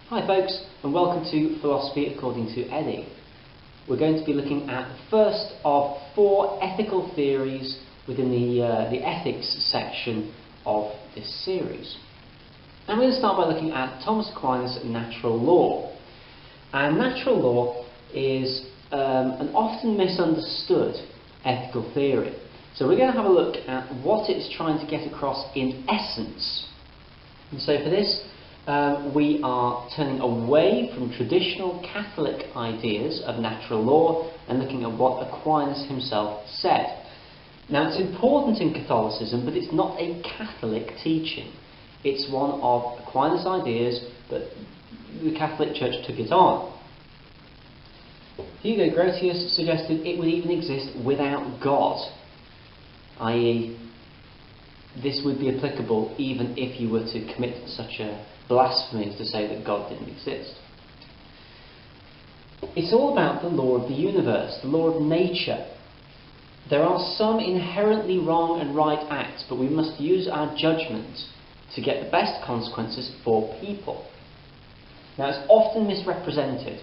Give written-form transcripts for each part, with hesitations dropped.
Hi folks, and welcome to Philosophy According to Eddie. We're going to be looking at the first of 4 ethical theories within the ethics section of this series. And we're going to start by looking at Thomas Aquinas' natural law. And natural law is an often misunderstood ethical theory. So we're going to have a look at what it's trying to get across in essence. And so for this, we are turning away from traditional Catholic ideas of natural law and looking at what Aquinas himself said. Now, it's important in Catholicism, but it's not a Catholic teaching. It's one of Aquinas' ideas, but the Catholic Church took it on. Hugo Grotius suggested it would even exist without God, i.e., this would be applicable even if you were to commit such a blasphemy as to say that God didn't exist. It's all about the law of the universe, the law of nature. There are some inherently wrong and right acts, but we must use our judgment to get the best consequences for people. Now, it's often misrepresented.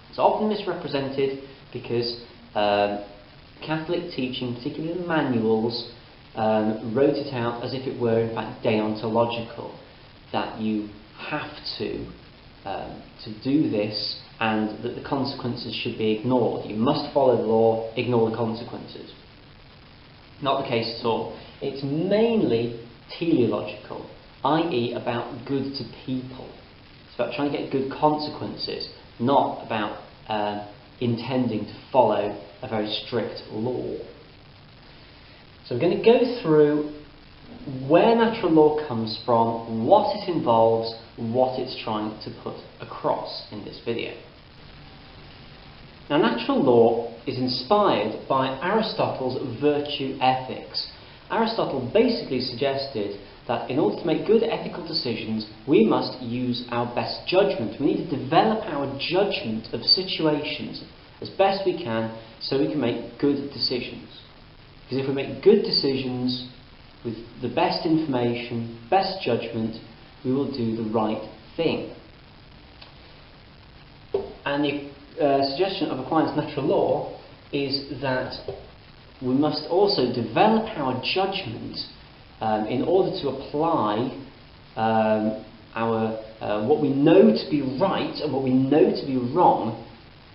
It's often misrepresented because Catholic teaching, particularly the manuals, wrote it out as if it were in fact deontological, that you have to do this and that the consequences should be ignored. You must follow the law, ignore the consequences. Not the case at all. It's mainly teleological, i.e. about good to people. It's about trying to get good consequences, not about intending to follow a very strict law. So we're going to go through where natural law comes from, what it involves, what it's trying to put across in this video. Now, natural law is inspired by Aristotle's virtue ethics. Aristotle basically suggested that in order to make good ethical decisions, we must use our best judgment. We need to develop our judgment of situations as best we can so we can make good decisions. Because if we make good decisions with the best information, best judgment, we will do the right thing. And the suggestion of Aquinas' natural law is that we must also develop our judgment in order to apply what we know to be right and what we know to be wrong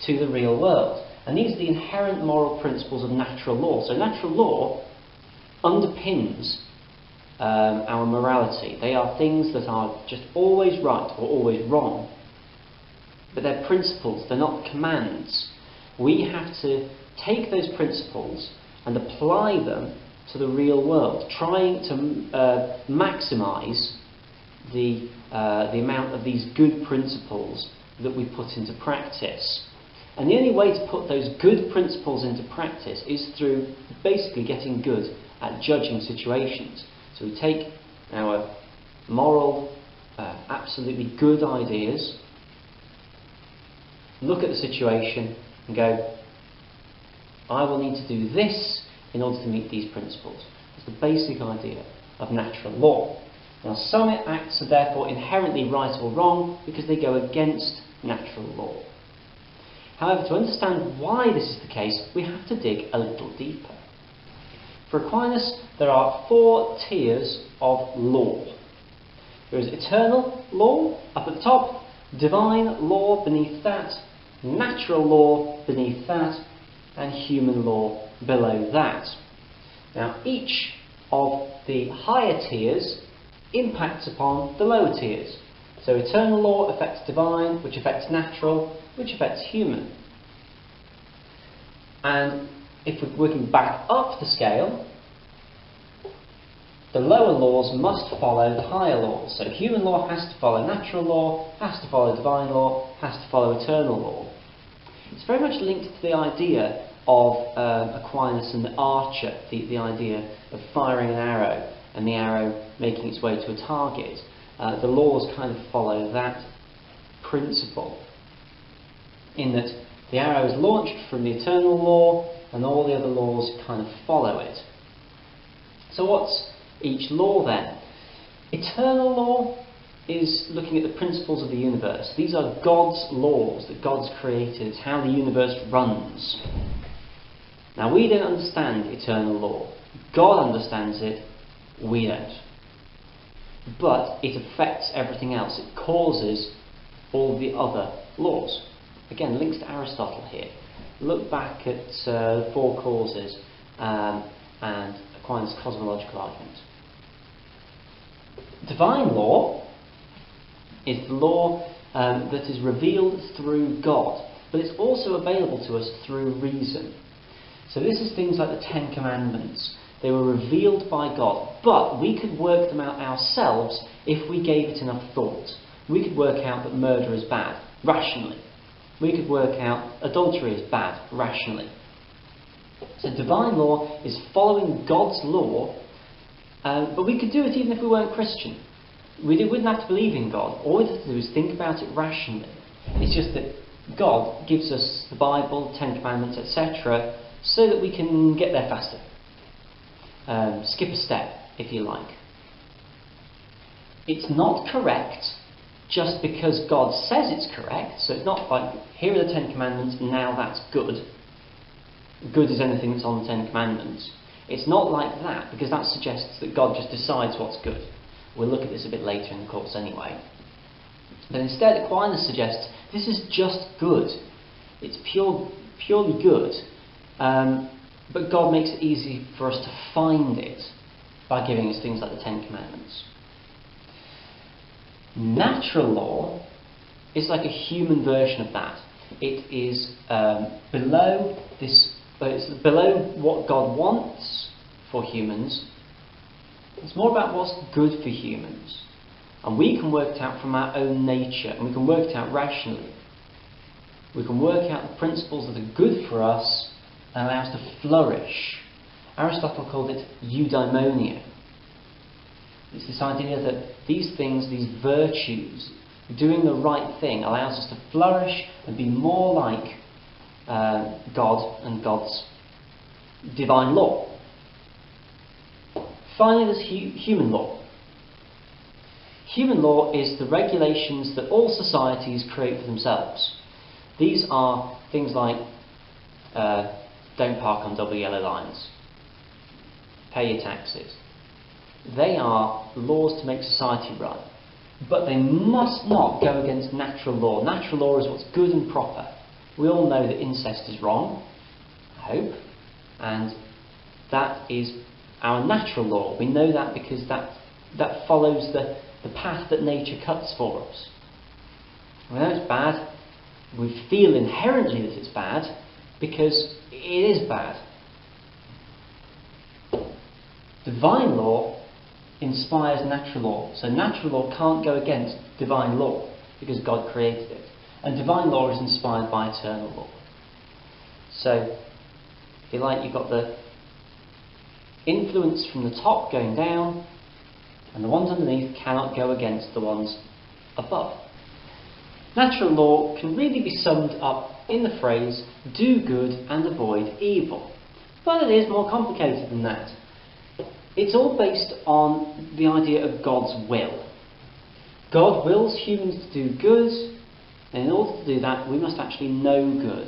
to the real world. And these are the inherent moral principles of natural law. So natural law underpins our morality. They are things that are just always right or always wrong. But they're principles, they're not commands. We have to take those principles and apply them to the real world, trying to maximise the amount of these good principles that we put into practice. And the only way to put those good principles into practice is through basically getting good at judging situations. So we take our moral, absolutely good ideas, look at the situation and go, I will need to do this in order to meet these principles. That's the basic idea of natural law. Now, some acts are therefore inherently right or wrong because they go against natural law. However, to understand why this is the case, we have to dig a little deeper. For Aquinas, there are 4 tiers of law. There is eternal law up at the top, divine law beneath that, natural law beneath that, and human law below that. Now, each of the higher tiers impacts upon the lower tiers. So eternal law affects divine, which affects natural, which affects human. And if we're working back up the scale, the lower laws must follow the higher laws. So human law has to follow natural law, has to follow divine law, has to follow eternal law. It's very much linked to the idea of Aquinas and the archer, the idea of firing an arrow and the arrow making its way to a target. The laws kind of follow that principle, in that the arrow is launched from the eternal law and all the other laws kind of follow it. So what's each law then? Eternal law is looking at the principles of the universe. These are God's laws that God's created, how the universe runs. Now, we don't understand eternal law. God understands it, we don't. But it affects everything else. It causes all the other laws. Again, links to Aristotle here. Look back at the four causes and Aquinas' cosmological argument. Divine law is the law that is revealed through God, but it's also available to us through reason. So this is things like the Ten Commandments. They were revealed by God, but we could work them out ourselves if we gave it enough thought. We could work out that murder is bad, rationally. We could work out adultery is bad, rationally. So divine law is following God's law, but we could do it even if we weren't Christian. We wouldn't have to believe in God. All we have to do is think about it rationally. It's just that God gives us the Bible, Ten Commandments, etc., so that we can get there faster. Skip a step, if you like. It's not correct just because God says it's correct. So it's not like, here are the Ten Commandments, now that's good. Good is anything that's on the Ten Commandments. It's not like that, because that suggests that God just decides what's good. We'll look at this a bit later in the course anyway. But instead, Aquinas suggests this is just good. It's purely good. But God makes it easy for us to find it by giving us things like the Ten Commandments. Natural law is like a human version of that. It is below what God wants for humans. It's more about what's good for humans. And we can work it out from our own nature, and we can work it out rationally. We can work out the principles that are good for us and allow us to flourish. Aristotle called it eudaimonia. It's this idea that these things, these virtues, doing the right thing, allows us to flourish and be more like God and God's divine law. Finally, there's human law. Human law is the regulations that all societies create for themselves. These are things like don't park on double yellow lines, pay your taxes. They are laws to make society run, but they must not go against natural law. Natural law is what's good and proper. We all know that incest is wrong, I hope, and that is our natural law. We know that because that follows the path that nature cuts for us. We know it's bad. We feel inherently that it's bad because it is bad. Divine law inspires natural law. So natural law can't go against divine law because God created it. And divine law is inspired by eternal law. So, if you like, you've got the influence from the top going down, and the ones underneath cannot go against the ones above. Natural law can really be summed up in the phrase, do good and avoid evil. But it is more complicated than that. It's all based on the idea of God's will. God wills humans to do good, and in order to do that, we must actually know good.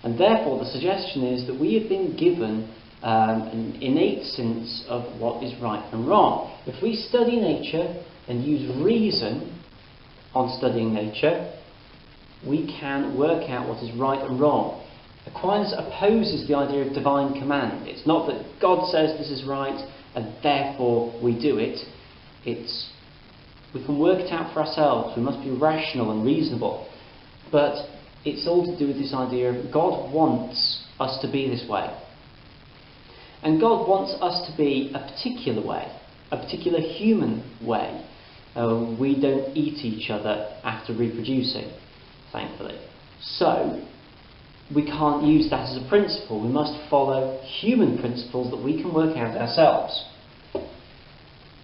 And therefore, the suggestion is that we have been given an innate sense of what is right and wrong. If we study nature and use reason on studying nature, we can work out what is right and wrong. Aquinas opposes the idea of divine command. It's not that God says this is right and therefore we do it. We can work it out for ourselves. We must be rational and reasonable. But it's all to do with this idea of God wants us to be this way. And God wants us to be a particular way, a particular human way. We don't eat each other after reproducing, thankfully. So, we can't use that as a principle. We must follow human principles that we can work out ourselves.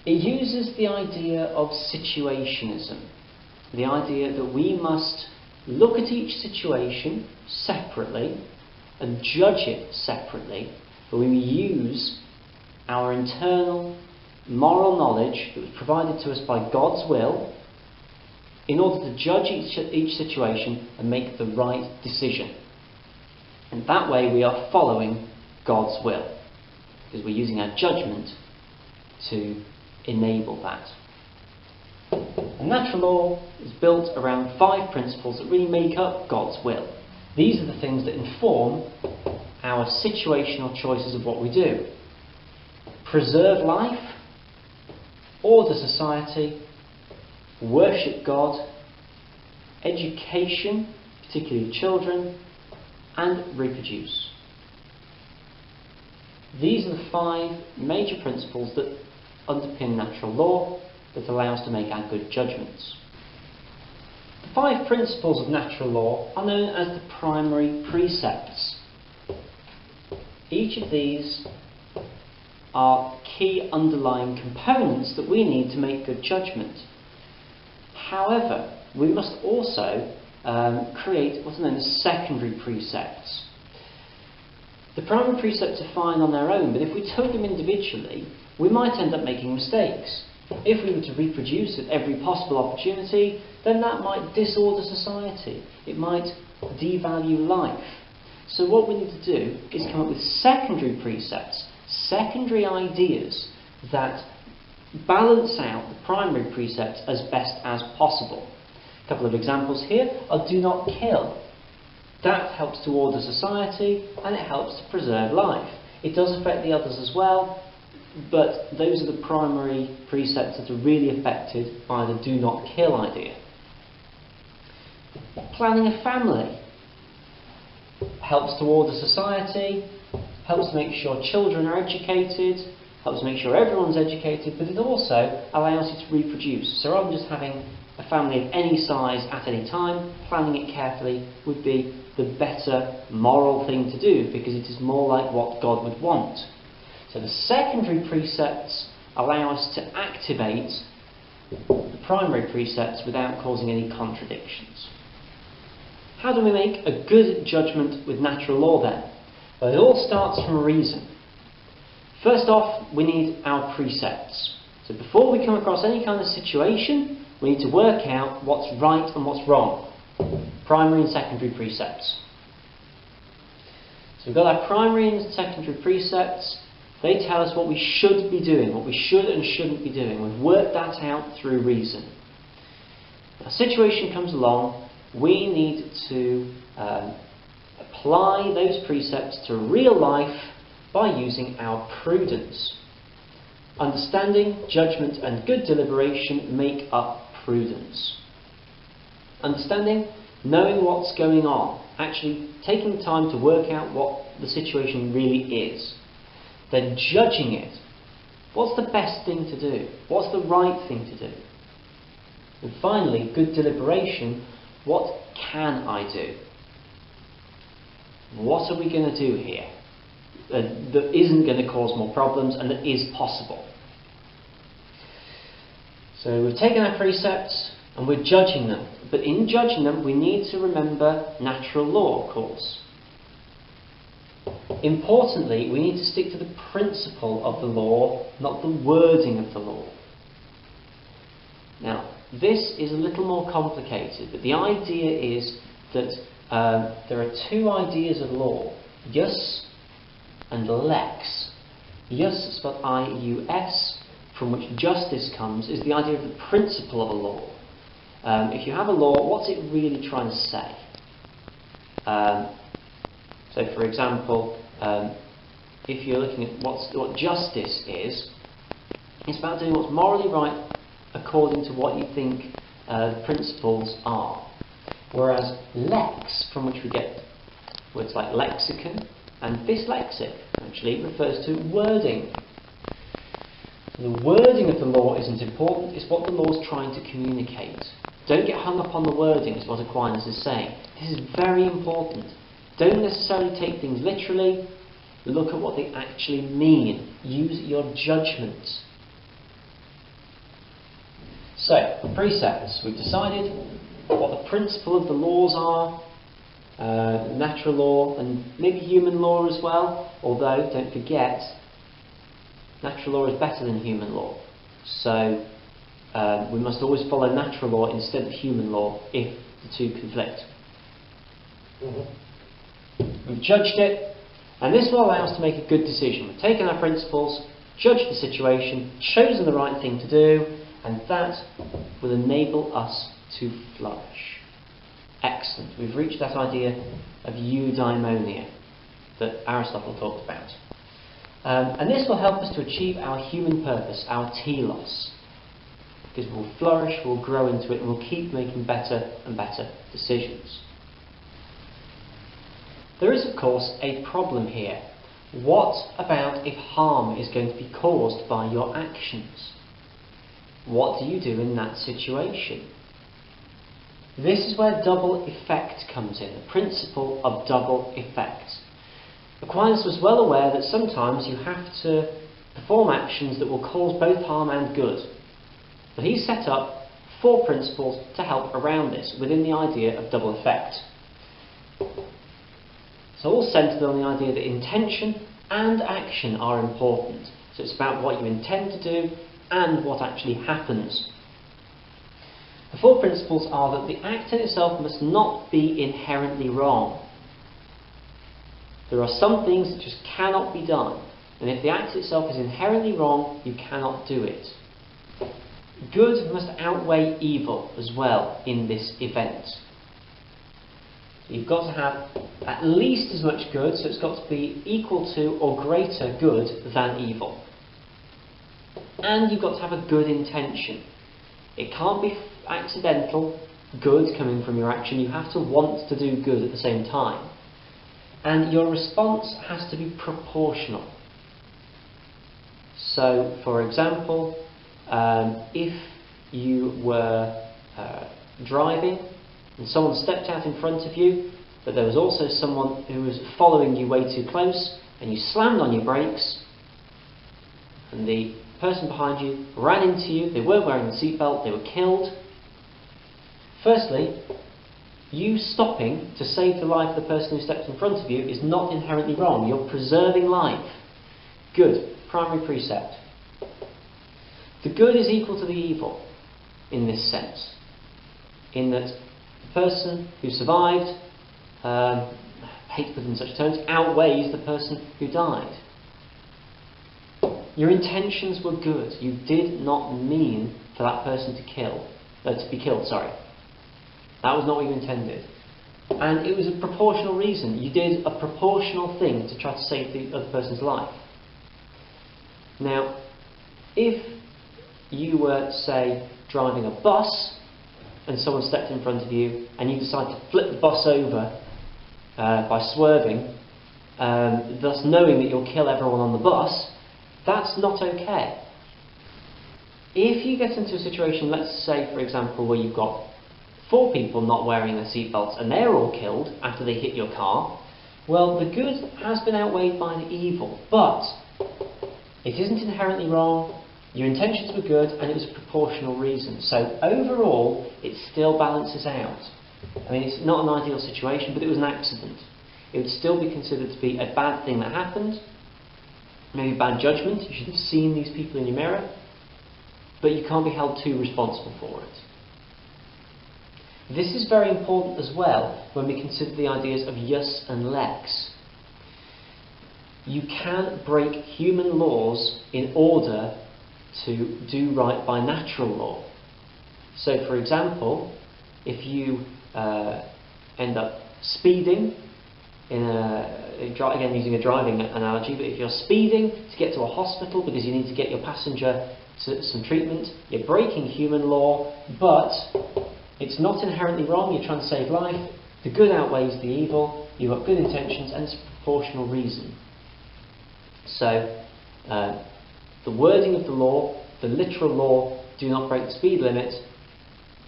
It uses the idea of situationism, the idea that we must look at each situation separately and judge it separately, but we use our internal moral knowledge that was provided to us by God's will in order to judge each situation and make the right decision. And that way we are following God's will, because we're using our judgment to enable that. And natural law is built around 5 principles that really make up God's will. These are the things that inform our situational choices of what we do. Preserve life, order society, worship God, education, particularly children, and reproduce. These are the 5 major principles that underpin natural law that allow us to make our good judgments. The 5 principles of natural law are known as the primary precepts. Each of these are key underlying components that we need to make good judgment. However, we must also create what's known as secondary precepts. The primary precepts are fine on their own, but if we took them individually, we might end up making mistakes. If we were to reproduce at every possible opportunity, then that might disorder society. It might devalue life. So what we need to do is come up with secondary precepts, secondary ideas that balance out the primary precepts as best as possible. A couple of examples here are do not kill. That helps to order society and it helps to preserve life. It does affect the others as well, but those are the primary precepts that are really affected by the do not kill idea. Planning a family helps to order society, helps to make sure children are educated, helps to make sure everyone's educated, but it also allows you to reproduce. So rather than just having a family of any size at any time, planning it carefully would be the better moral thing to do, because it is more like what God would want. So the secondary precepts allow us to activate the primary precepts without causing any contradictions. How do we make a good judgment with natural law then? Well, it all starts from reason. First off, we need our precepts. So before we come across any kind of situation, we need to work out what's right and what's wrong. Primary and secondary precepts. So we've got our primary and secondary precepts. They tell us what we should be doing, what we should and shouldn't be doing. We've worked that out through reason. A situation comes along, we need to apply those precepts to real life by using our prudence. Understanding, judgment and good deliberation make up prudence. Understanding, knowing what's going on, actually taking time to work out what the situation really is. Then judging it. What's the best thing to do? What's the right thing to do? And finally, good deliberation. What can I do? What are we going to do here that isn't going to cause more problems and that is possible? So we've taken our precepts and we're judging them. But in judging them, we need to remember natural law, of course. Importantly, we need to stick to the principle of the law, not the wording of the law. Now, this is a little more complicated, but the idea is that there are 2 ideas of law, jus and lex. Jus, spelled I-U-S, from which justice comes, is the idea of the principle of a law. If you have a law, what's it really trying to say? So, for example, if you're looking at what justice is, it's about doing what's morally right according to what you think the principles are. Whereas lex, from which we get words like lexicon and dyslexic, actually refers to wording. The wording of the law isn't important, it's what the law is trying to communicate. Don't get hung up on the wording, is what Aquinas is saying. This is very important. Don't necessarily take things literally. Look at what they actually mean. Use your judgment. So, the precepts. We've decided what the principle of the laws are, natural law and maybe human law as well, although, don't forget, natural law is better than human law. So, we must always follow natural law instead of human law if the two conflict. We've judged it, and this will allow us to make a good decision. We've taken our principles, judged the situation, chosen the right thing to do, and that will enable us to flourish. Excellent. We've reached that idea of eudaimonia that Aristotle talked about. And this will help us to achieve our human purpose, our telos. Because we'll flourish, we'll grow into it, and we'll keep making better and better decisions. There is, of course, a problem here. What about if harm is going to be caused by your actions? What do you do in that situation? This is where double effect comes in, the principle of double effect. Aquinas was well aware that sometimes you have to perform actions that will cause both harm and good. But he set up 4 principles to help around this, within the idea of double effect. So all centred on the idea that intention and action are important. So it's about what you intend to do and what actually happens. The 4 principles are that the act in itself must not be inherently wrong. There are some things that just cannot be done, and if the act itself is inherently wrong, you cannot do it. Good must outweigh evil as well in this event. So you've got to have at least as much good, so it's got to be equal to or greater good than evil. And you've got to have a good intention. It can't be accidental good coming from your action. You have to want to do good at the same time. And your response has to be proportional. So, for example, if you were driving and someone stepped out in front of you, but there was also someone who was following you way too close, and you slammed on your brakes, and the person behind you ran into you, they weren't wearing the seatbelt, they were killed. Firstly, you stopping to save the life of the person who stepped in front of you is not inherently wrong. You're preserving life. Good. Primary precept. The good is equal to the evil in this sense, in that the person who survived, I hate to put it in such terms, outweighs the person who died. Your intentions were good. You did not mean for that person to be killed. That was not what you intended. And it was a proportional reason. You did a proportional thing to try to save the other person's life. Now, if you were, say, driving a bus and someone stepped in front of you and you decide to flip the bus over by swerving, thus knowing that you'll kill everyone on the bus, that's not okay. If you get into a situation, let's say, for example, where you've got 4 people not wearing their seatbelts and they're all killed after they hit your car, well, the good has been outweighed by the evil, but it isn't inherently wrong, your intentions were good, and it was a proportional reason. So overall, it still balances out. I mean, it's not an ideal situation, but it was an accident. It would still be considered to be a bad thing that happened, maybe bad judgment, you should have seen these people in your mirror, but you can't be held too responsible for it. This is very important as well when we consider the ideas of jus and lex. You can break human laws in order to do right by natural law. So, for example, if you end up speeding, again using a driving analogy, but if you're speeding to get to a hospital because you need to get your passenger to some treatment, you're breaking human law, but it's not inherently wrong, you're trying to save life, the good outweighs the evil, you've got good intentions, and it's a proportional reason. So, the wording of the law, the literal law, do not break the speed limit,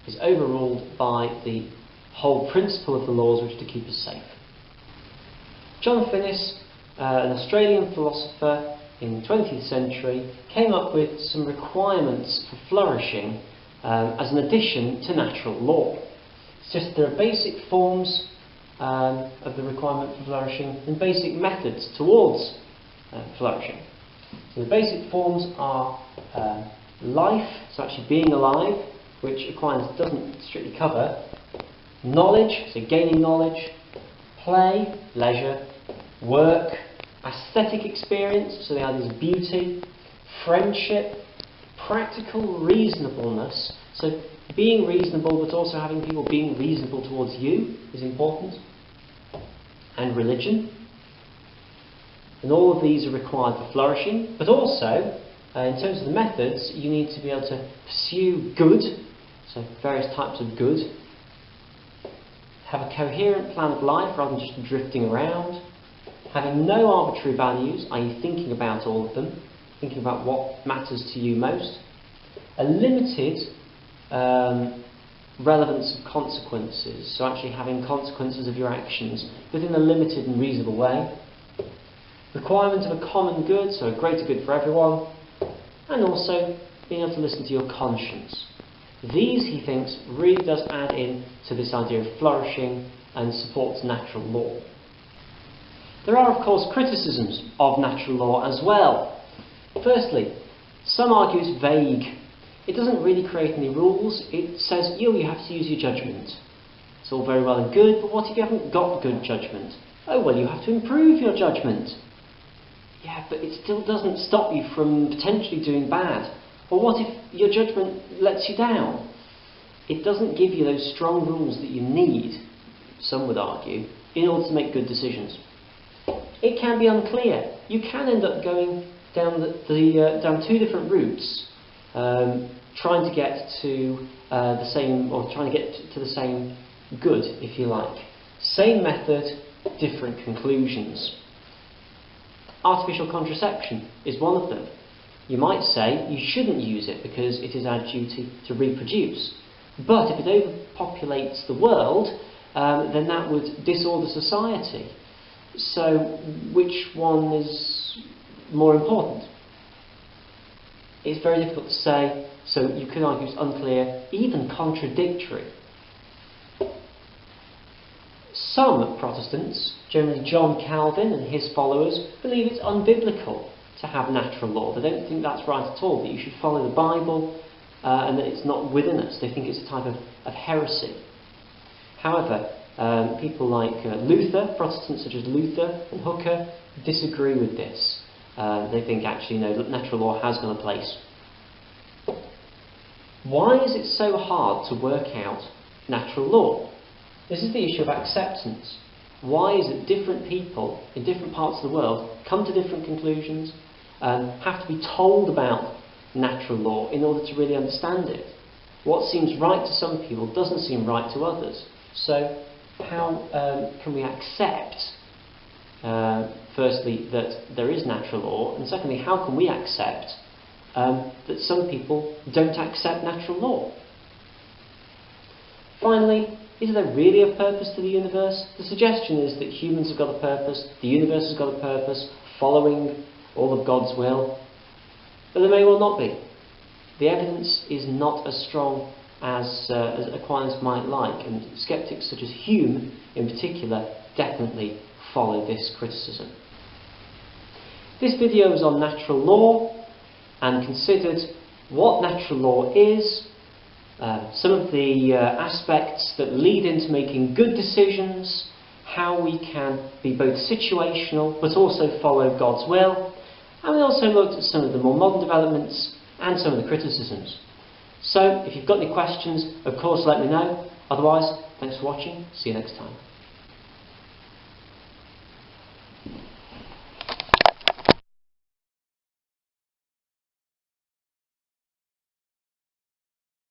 is overruled by the whole principle of the laws which are to keep us safe. John Finnis, an Australian philosopher in the 20th century, came up with some requirements for flourishing as an addition to natural law. It's just there are basic forms of the requirement for flourishing and basic methods towards flourishing. So the basic forms are life, so actually being alive, which Aquinas doesn't strictly cover, knowledge, so gaining knowledge, play, leisure, work, aesthetic experience, so the ideas of beauty, friendship, practical reasonableness, so being reasonable but also having people being reasonable towards you is important, and religion. And all of these are required for flourishing, but also, in terms of the methods, you need to be able to pursue good, so various types of good, have a coherent plan of life rather than just drifting around, having no arbitrary values, i.e. thinking about all of them, thinking about what matters to you most, a limited relevance of consequences, so actually having consequences of your actions within a limited and reasonable way, requirement of a common good, so a greater good for everyone, and also being able to listen to your conscience. These, he thinks, really does add in to this idea of flourishing and supports natural law. There are, of course, criticisms of natural law as well. Firstly, some argue it's vague. It doesn't really create any rules. It says, you have to use your judgment. It's all very well and good, but what if you haven't got good judgment? Oh, well, you have to improve your judgment. Yeah, but it still doesn't stop you from potentially doing bad. Or what if your judgment lets you down? It doesn't give you those strong rules that you need, some would argue, in order to make good decisions. It can be unclear. You can end up going down down two different routes, trying to get to the same good, if you like. Same method, different conclusions. Artificial contraception is one of them. You might say you shouldn't use it because it is our duty to reproduce. But if it overpopulates the world, then that would disorder society. So which one is more important? It's very difficult to say, so you could argue it's unclear, even contradictory. Some Protestants, generally John Calvin and his followers, believe it's unbiblical to have natural law. They don't think that's right at all, that you should follow the Bible and that it's not within us. They think it's a type of heresy. However, people like Luther, Protestants such as Luther and Hooker, disagree with this. They think actually no, natural law has got a place. Why is it so hard to work out natural law? This is the issue of acceptance. Why is it different people in different parts of the world come to different conclusions and have to be told about natural law in order to really understand it? What seems right to some people doesn't seem right to others. So how can we accept, firstly, that there is natural law, and secondly, how can we accept that some people don't accept natural law? Finally, is there really a purpose to the universe? The suggestion is that humans have got a purpose, the universe has got a purpose, following all of God's will, but there may well not be. The evidence is not as strong as Aquinas might like, and skeptics such as Hume in particular definitely follow this criticism. This video is on natural law and considered what natural law is, some of the aspects that lead into making good decisions, how we can be both situational but also follow God's will, and we also looked at some of the more modern developments and some of the criticisms. So, if you've got any questions, of course let me know. Otherwise, thanks for watching. See you next time.